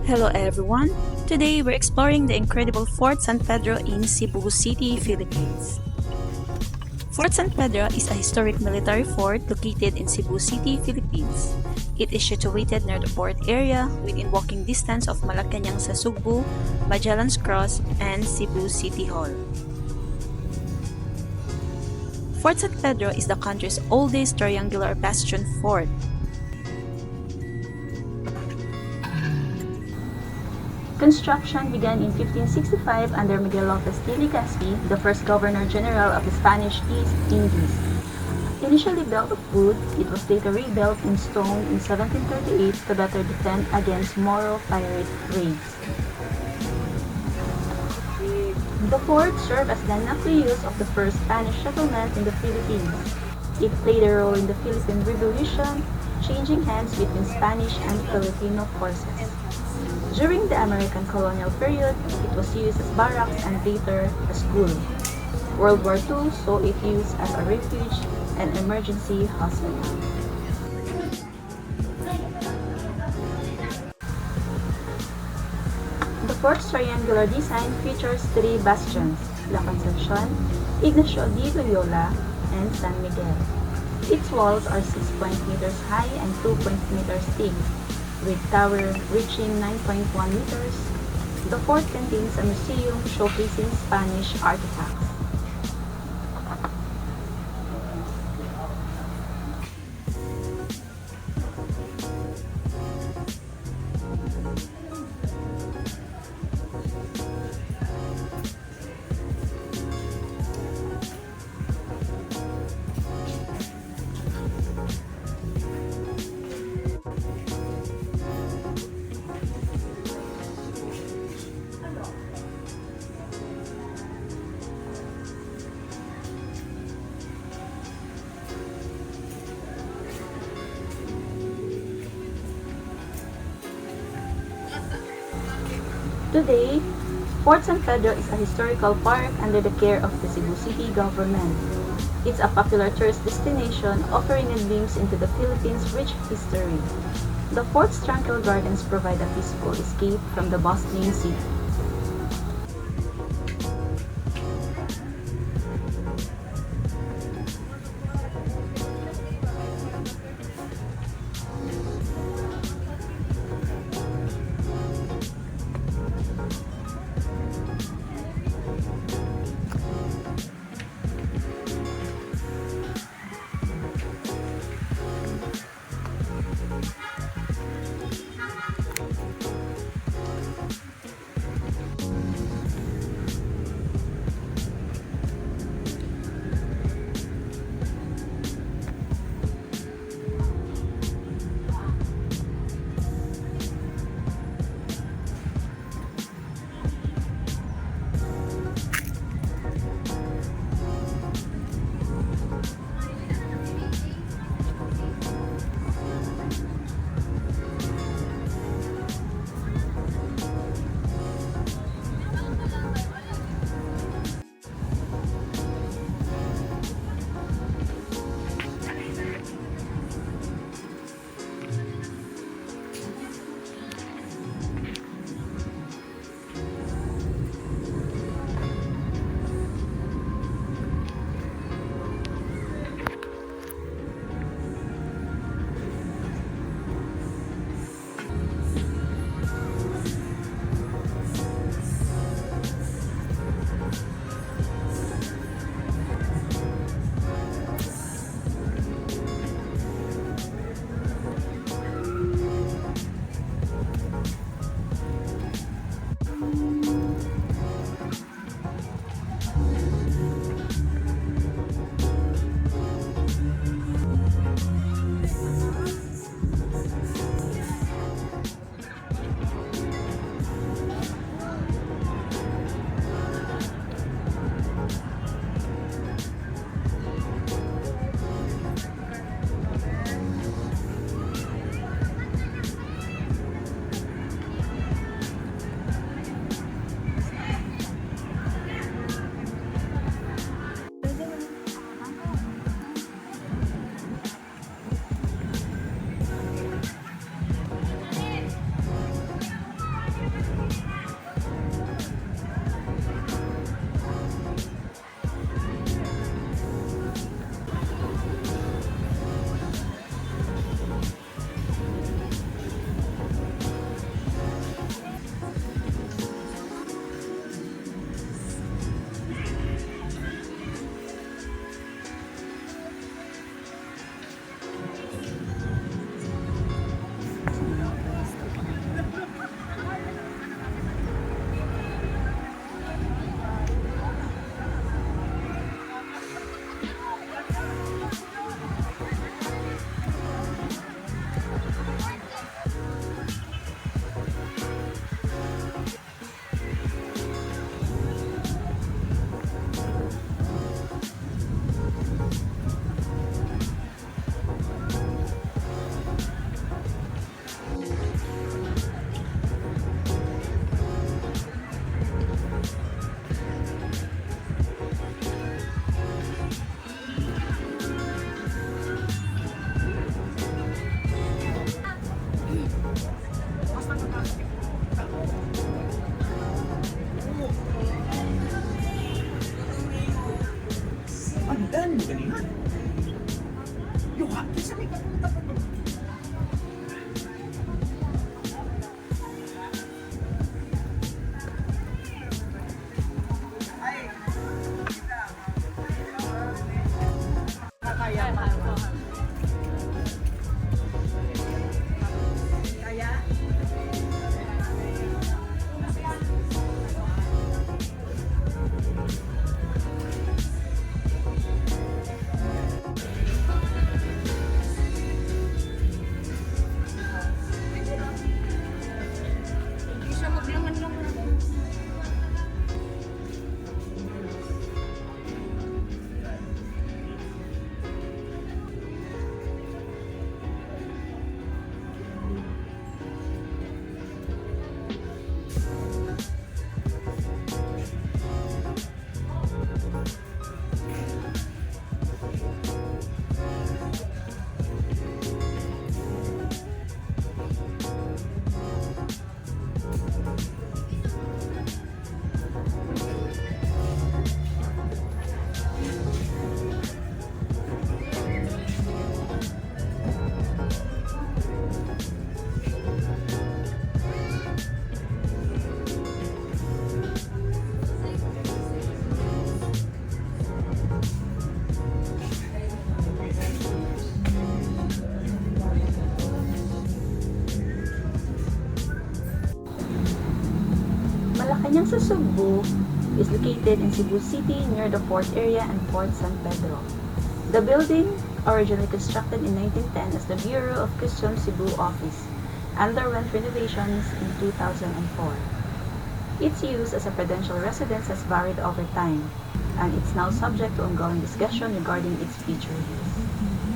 Hello everyone! Today we're exploring the incredible Fort San Pedro in Cebu City, Philippines. Fort San Pedro is a historic military fort located in Cebu City, Philippines. It is situated near the port area within walking distance of Malacañang sa Cebu, Magellan's Cross, and Cebu City Hall. Fort San Pedro is the country's oldest triangular bastion fort. Construction began in 1565 under Miguel Lopez de Legazpi, the first Governor-General of the Spanish East Indies. Initially built of wood, it was later rebuilt in stone in 1738 to better defend against Moro pirate raids. The fort served as the nucleus of the first Spanish settlement in the Philippines. It played a role in the Philippine Revolution, changing hands between Spanish and Filipino forces. During the American colonial period, it was used as barracks and later a school. World War II saw it used as a refuge and emergency hospital. The fort's triangular design features three bastions, La Concepcion, Ignacio de Loyola, and San Miguel. Its walls are 6 meters high and 2 meters thick, with tower reaching 9.1 meters. The fort contains a museum showcasing Spanish artifacts. Today, Fort San Pedro is a historical park under the care of the Cebu City government. It's a popular tourist destination offering a glimpse into the Philippines' rich history. The fort's tranquil gardens provide a peaceful escape from the bustling city. Ang dami mo galingan. Yung hati sa may kapunta pa doon. Malacanang sa Cebu is located in Cebu City near the port area and Fort San Pedro. The building, originally constructed in 1910 as the Bureau of Customs Cebu office, underwent renovations in 2004. Its use as a prudential residence has varied over time, and it's now subject to ongoing discussion regarding its future use.